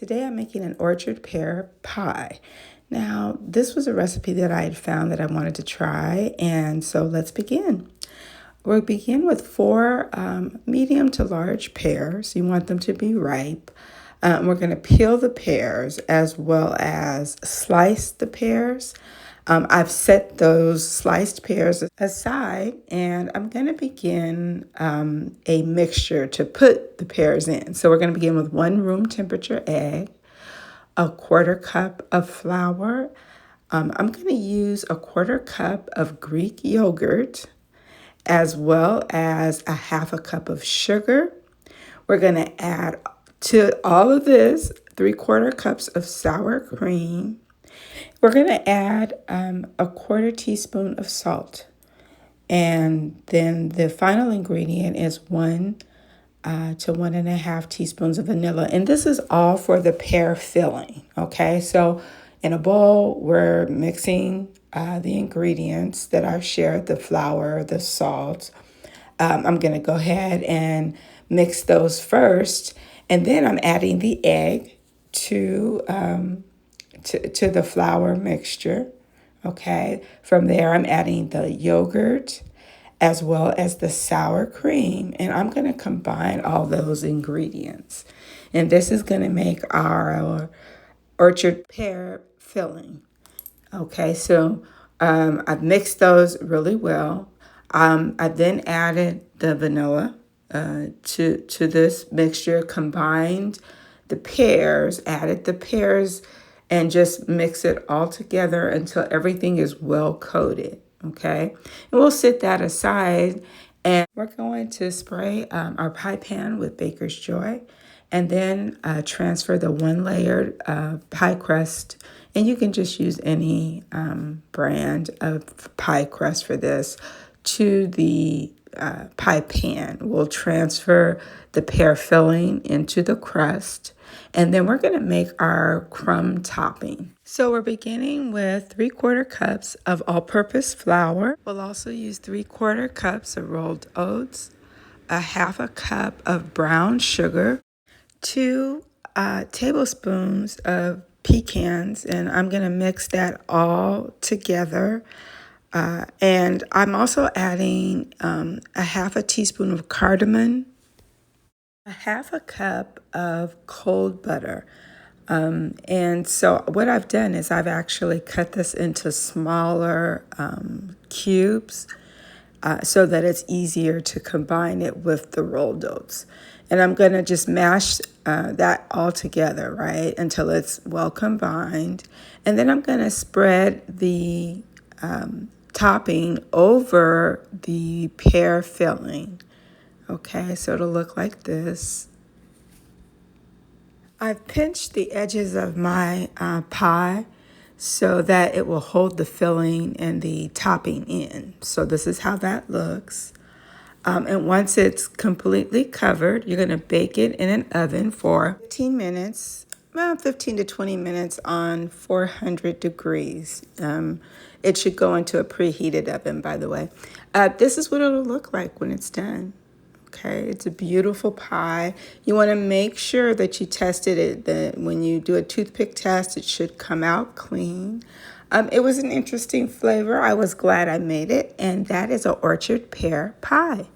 Today I'm making an orchard pear pie. Now, this was a recipe that I had found that I wanted to try, and so let's begin. We'll begin with four medium to large pears. You want them to be ripe. We're going to peel the pears as well as slice the pears. I've set those sliced pears aside, and I'm going to begin a mixture to put the pears in. So we're going to begin with 1 room temperature egg, a 1/4 cup of flour. I'm going to use a 1/4 cup of Greek yogurt, as well as a 1/2 cup of sugar. We're going to add to all of this 3/4 cups of sour cream. We're going to add a 1/4 teaspoon of salt. And then the final ingredient is 1 to 1.5 teaspoons of vanilla. And this is all for the pear filling. Okay, so in a bowl, we're mixing the ingredients that I've shared, the flour, the salt. I'm going to go ahead and mix those first. And then I'm adding the egg to the flour mixture. Okay, from there I'm adding the yogurt as well as the sour cream, and I'm going to combine all those ingredients. And this is going to make our orchard pear filling. Okay, so I've mixed those really well. I then added the vanilla to this mixture, combined the pears, added the pears, and just mix it all together until everything is well coated. Okay, and we'll set that aside, and we're going to spray our pie pan with Baker's Joy, and then transfer the 1-layered pie crust. And you can just use any brand of pie crust for this to the pie pan. We'll transfer the pear filling into the crust, and then we're going to make our crumb topping. So we're beginning with 3/4 cups of all-purpose flour. We'll also use 3/4 cups of rolled oats, a 1/2 cup of brown sugar, 2 tablespoons of pecans, and I'm going to mix that all together. And I'm also adding a 1/2 teaspoon of cardamom, a 1/2 cup of cold butter. And so what I've done is I've actually cut this into smaller cubes so that it's easier to combine it with the rolled oats. And I'm going to just mash that all together, right, until it's well combined. And then I'm going to spread the topping over the pear filling. Okay, so it'll look like this. I've pinched the edges of my pie so that it will hold the filling and the topping in. So this is how that looks. And once it's completely covered, you're going to bake it in an oven for 15 minutes, about 15 to 20 minutes on 400 degrees. It should go into a preheated oven, by the way. This is what it'll look like when it's done. Okay, it's a beautiful pie. You want to make sure that you tested it, that when you do a toothpick test, it should come out clean. It was an interesting flavor. I was glad I made it, and that is an orchard pear pie.